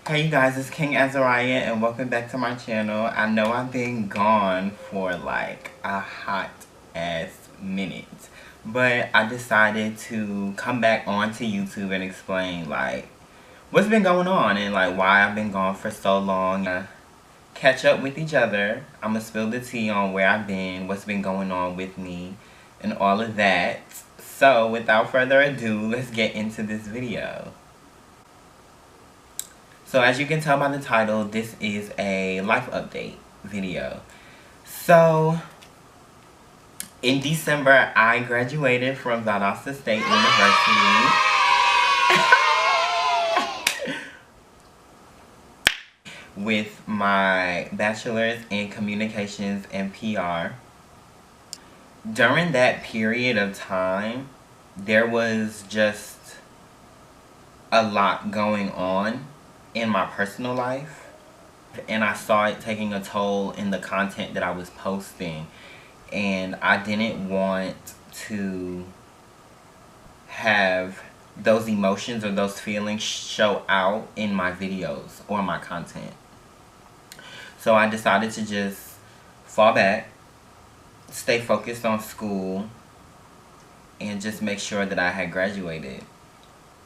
Hey you guys, it's King Azariah and welcome back to my channel. I know I've been gone for like a hot ass minute, but I decided to come back onto YouTube and explain like what's been going on and like why I've been gone for so long. Catch up with each other. I'm gonna spill the tea on where I've been, what's been going on with me, and all of that. So without further ado, let's get into this video. So as you can tell by the title, this is a life update video. So in December, I graduated from Valdosta State University with my bachelor's in communications and PR. During that period of time, there was just a lot going on in my personal life, and I saw it taking a toll in the content that I was posting, and I didn't want to have those emotions or those feelings show out in my videos or my content. So I decided to just fall back, stay focused on school, and just make sure that I had graduated.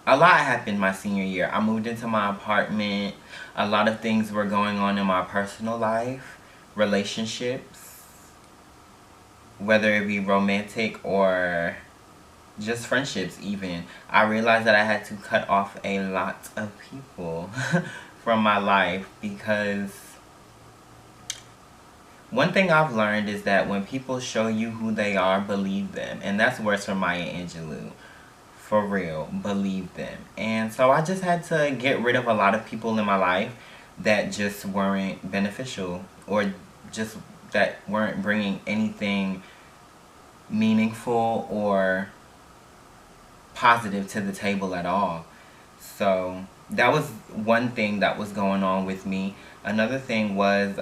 A lot happened my senior year. I moved into my apartment. A lot of things were going on in my personal life, relationships, whether it be romantic or just friendships even. I realized that I had to cut off a lot of people from my life, because one thing I've learned is that when people show you who they are, believe them. And that's words from Maya Angelou. For real, believe them. And so I just had to get rid of a lot of people in my life that just weren't beneficial, or just that weren't bringing anything meaningful or positive to the table at all. So that was one thing that was going on with me. Another thing was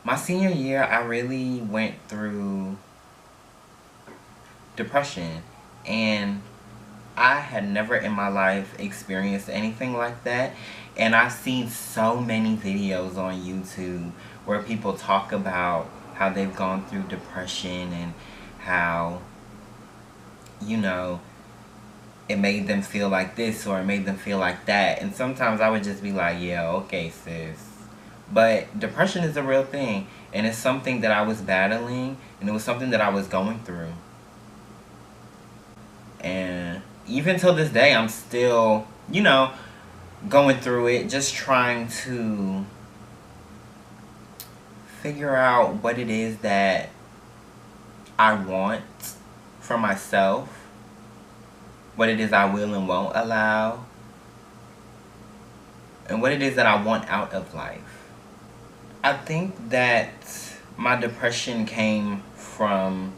my senior year, I really went through depression, and I had never in my life experienced anything like that. And I've seen so many videos on YouTube where people talk about how they've gone through depression and how, you know, it made them feel like this or it made them feel like that. And sometimes I would just be like, yeah, okay, sis. But depression is a real thing, and it's something that I was battling, and it was something that I was going through. And even till this day, I'm still, going through it, just trying to figure out what it is that I want for myself, what it is I will and won't allow, and what it is that I want out of life. I think that my depression came from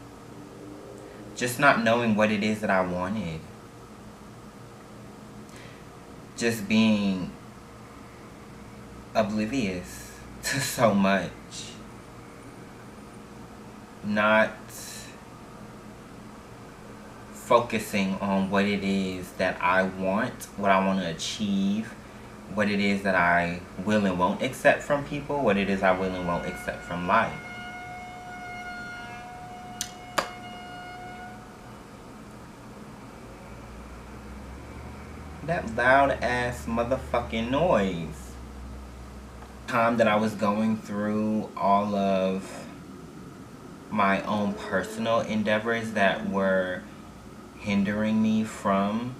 just not knowing what it is that I wanted. Just being oblivious to so much. Not focusing on what it is that I want, what I want to achieve, what it is that I will and won't accept from people, what it is I will and won't accept from life. That loud ass motherfucking noise. Time that I was going through all of my own personal endeavors that were hindering me from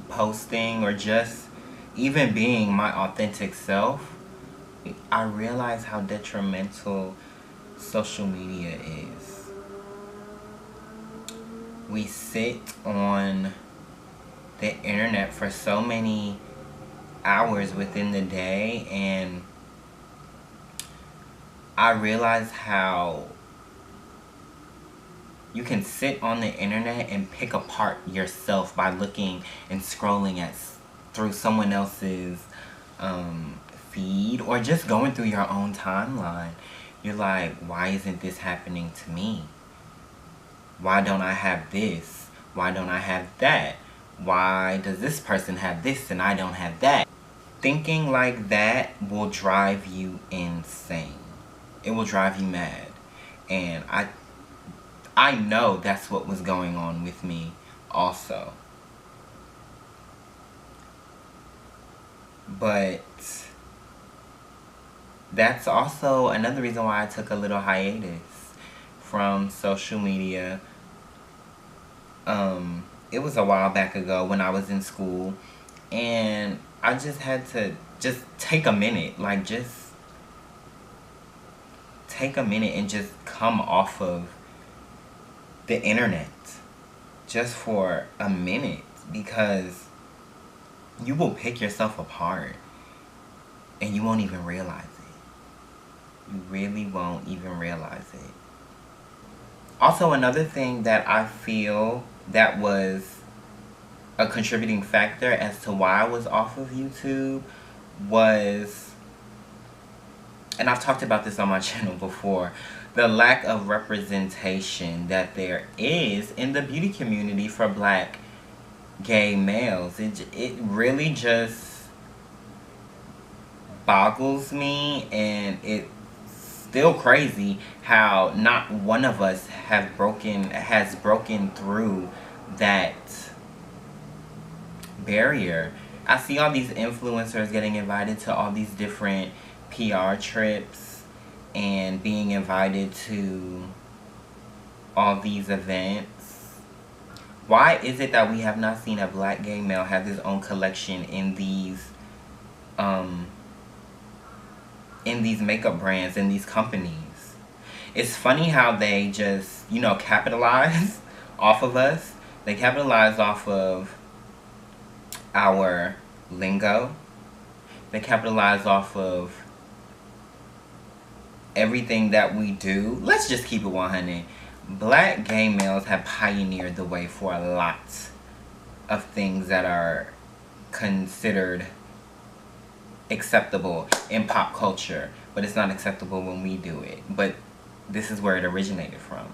posting or just even being my authentic self, I realized how detrimental social media is. We sit on the internet for so many hours within the day, and I realized how you can sit on the internet and pick apart yourself by looking and scrolling through someone else's feed, or just going through your own timeline. You're like, why isn't this happening to me? Why don't I have this? Why don't I have that? Why does this person have this and I don't have that? Thinking like that will drive you insane. It will drive you mad. And I know that's what was going on with me also. But that's also another reason why I took a little hiatus from social media. It was a while back ago when I was in school, and I just had to just take a minute, like just take a minute and just come off of the internet just for a minute, because you will pick yourself apart and you won't even realize it. You really won't even realize it. Also, another thing that I feel that was a contributing factor as to why I was off of YouTube was, and I've talked about this on my channel before, the lack of representation that there is in the beauty community for Black gay males. It really just boggles me, and it's still crazy how not one of us has broken through that barrier. I see all these influencers getting invited to all these different PR trips and being invited to all these events. Why is it that we have not seen a Black gay male have his own collection in these makeup brands, in these companies? It's funny how they just, you know, capitalize off of us. They capitalize off of our lingo. They capitalize off of everything that we do. Let's just keep it 100. Black gay males have pioneered the way for a lot of things that are considered acceptable in pop culture, but it's not acceptable when we do it. But this is where it originated from.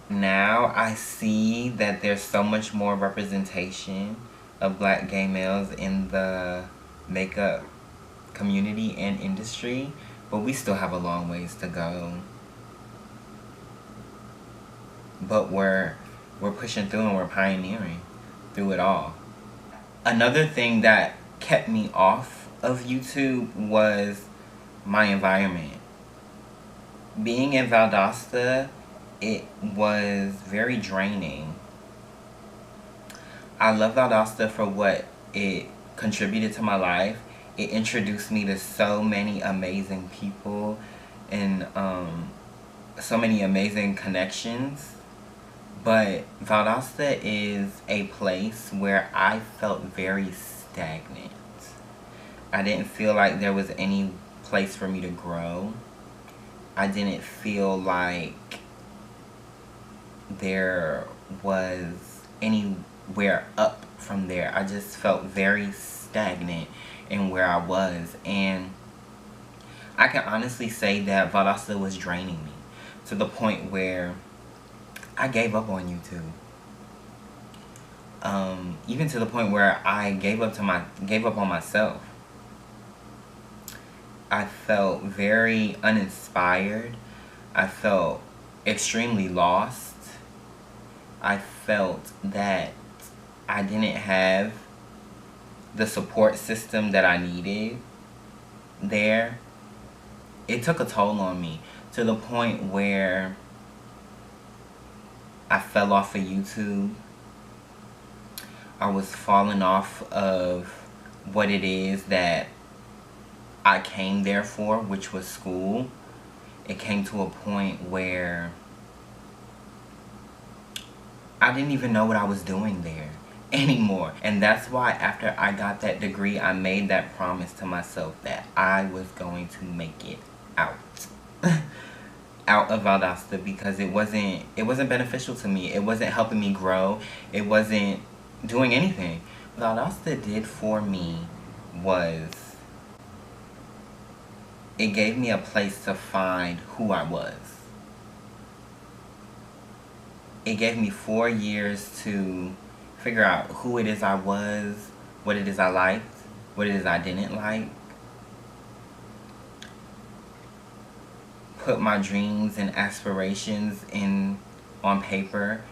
Now I see that there's so much more representation of Black gay males in the makeup community and industry, but we still have a long ways to go. But we're pushing through and we're pioneering through it all. Another thing that kept me off of YouTube was my environment. Being in Valdosta, it was very draining. I love Valdosta for what it contributed to my life. It introduced me to so many amazing people and so many amazing connections. But Valdosta is a place where I felt very stagnant. I didn't feel like there was any place for me to grow. I didn't feel like there was anywhere up from there. I just felt very stagnant in where I was. And I can honestly say that Valdosta was draining me to the point where I gave up on YouTube. Even to the point where I gave up on myself. I felt very uninspired. I felt extremely lost. I felt that I didn't have the support system that I needed there. It took a toll on me to the point where I fell off of YouTube. I was falling off of what it is that I came there for, which was school. It came to a point where I didn't even know what I was doing there anymore. And that's why after I got that degree, I made that promise to myself that I was going to make it out. Out of Valdosta, because it wasn't beneficial to me. It wasn't helping me grow. It wasn't doing anything. Valdosta did for me was it gave me a place to find who I was. It gave me 4 years to figure out who it is I was, what it is I liked, what it is I didn't like. Put my dreams and aspirations on paper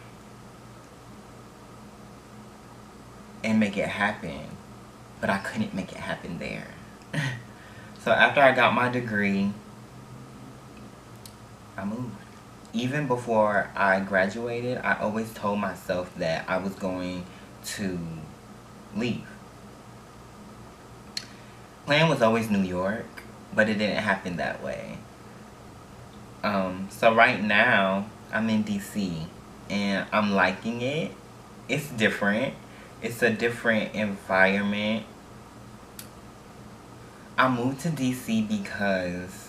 and make it happen. But I couldn't make it happen there. So after I got my degree, I moved. Even before I graduated, I always told myself that I was going to leave. Plan was always New York, but it didn't happen that way. So right now, I'm in DC, and I'm liking it. It's different. It's a different environment. I moved to DC because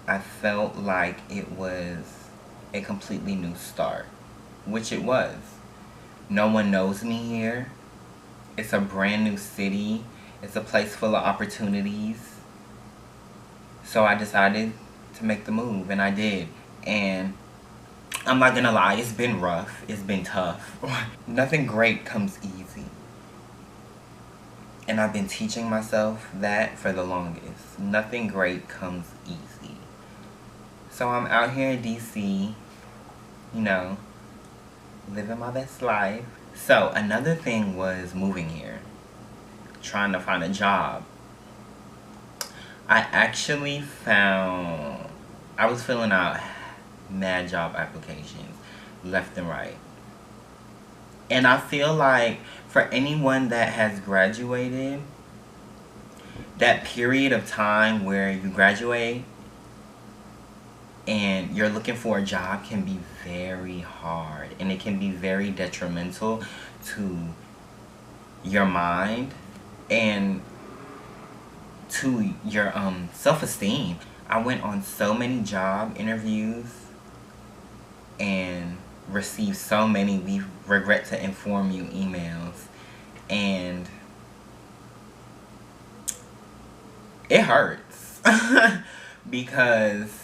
I felt like it was a completely new start, which it was. No one knows me here. It's a brand new city. It's a place full of opportunities. So I decided to make the move, and I did. And I'm not gonna lie, it's been rough. It's been tough. Nothing great comes easy. And I've been teaching myself that for the longest. Nothing great comes easy. So I'm out here in DC, you know, living my best life. So another thing was moving here, trying to find a job. I actually found, I was filling out mad job applications left and right. And I feel like for anyone that has graduated, that period of time where you graduate and you're looking for a job can be very hard, and it can be very detrimental to your mind and to your self-esteem. I went on so many job interviews and received so many "we regret to inform you" emails, and it hurts because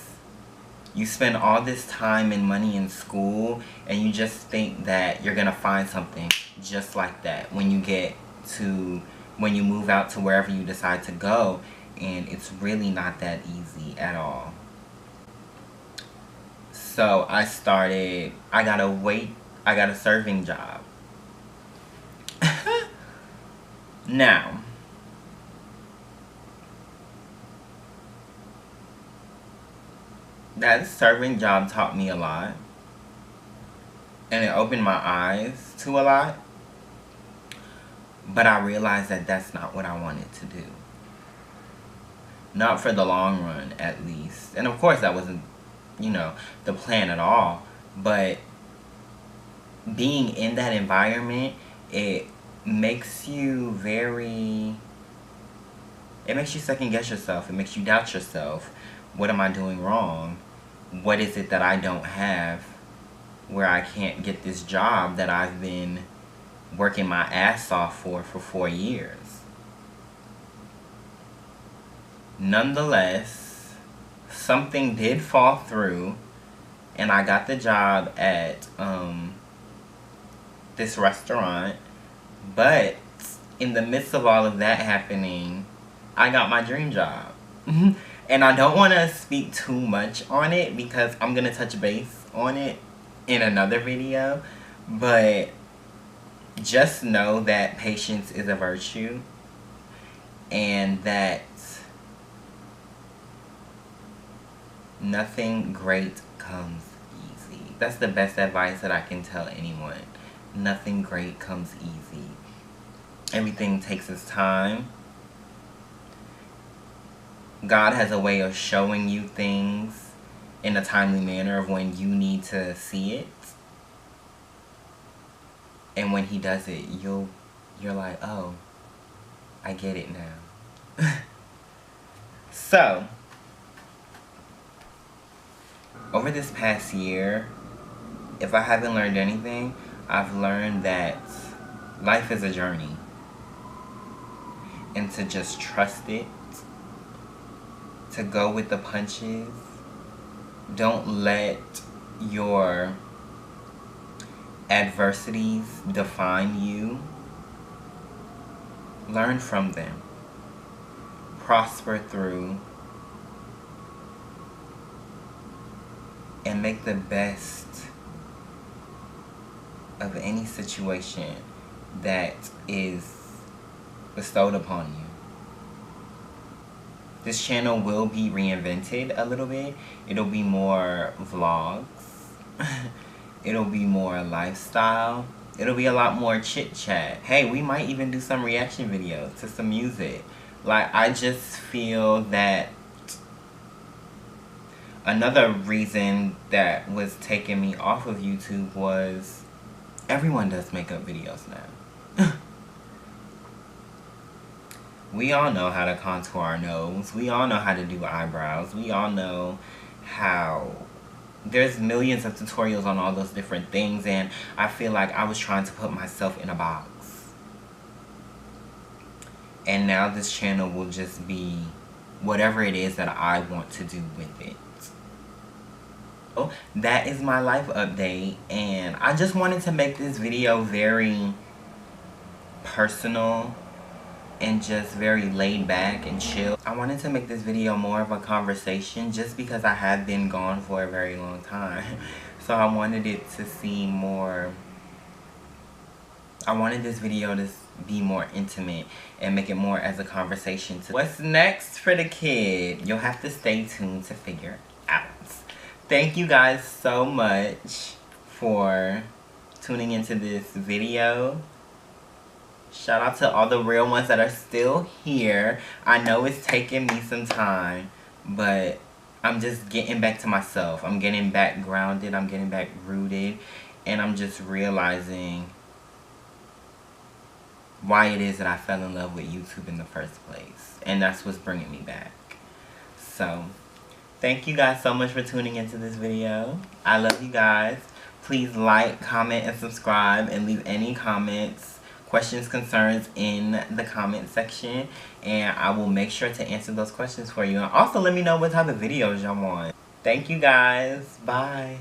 you spend all this time and money in school, and you just think that you're gonna find something just like that when you move out to wherever you decide to go, and it's really not that easy at all. So I got a serving job. Now, that serving job taught me a lot, and it opened my eyes to a lot, but I realized that that's not what I wanted to do. Not for the long run, at least. And of course that wasn't, the plan at all, but being in that environment, it makes you second guess yourself. It makes you doubt yourself. What am I doing wrong? What is it that I don't have where I can't get this job that I've been working my ass off for 4 years? Nonetheless, something did fall through, and I got the job at this restaurant. But in the midst of all of that happening, I got my dream job. And I don't want to speak too much on it because I'm going to touch base on it in another video. But just know that patience is a virtue, and that nothing great comes easy. That's the best advice that I can tell anyone. Nothing great comes easy. Everything takes its time. God has a way of showing you things in a timely manner of when you need to see it. And when he does it, you're like, oh, I get it now. So, over this past year, if I haven't learned anything, I've learned that life is a journey. And to just trust it. To go with the punches. Don't let your adversities define you, learn from them, prosper through, and make the best of any situation that is bestowed upon you. This channel will be reinvented a little bit. It'll be more vlogs. It'll be more lifestyle. It'll be a lot more chit chat. Hey, we might even do some reaction videos to some music. Like, I just feel that another reason that was taking me off of YouTube was everyone does makeup videos now. We all know how to contour our nose. We all know how to do eyebrows. We all know how... There's millions of tutorials on all those different things, and I feel like I was trying to put myself in a box. And now this channel will just be whatever it is that I want to do with it. So that is my life update, and I just wanted to make this video very personal and just very laid back and chill. I wanted to make this video more of a conversation just because I have been gone for a very long time. So I wanted it to seem more... I wanted this video to be more intimate and make it more as a conversation. What's next for the kid? You'll have to stay tuned to figure out. Thank you guys so much for tuning into this video. Shout out to all the real ones that are still here. I know it's taking me some time, but I'm just getting back to myself. I'm getting back grounded. I'm getting back rooted. And I'm just realizing why it is that I fell in love with YouTube in the first place. And that's what's bringing me back. So, thank you guys so much for tuning into this video. I love you guys. Please like, comment, and subscribe. And leave any comments, questions, concerns in the comment section, and I will make sure to answer those questions for you. And also let me know what type of videos y'all want. Thank you guys. Bye.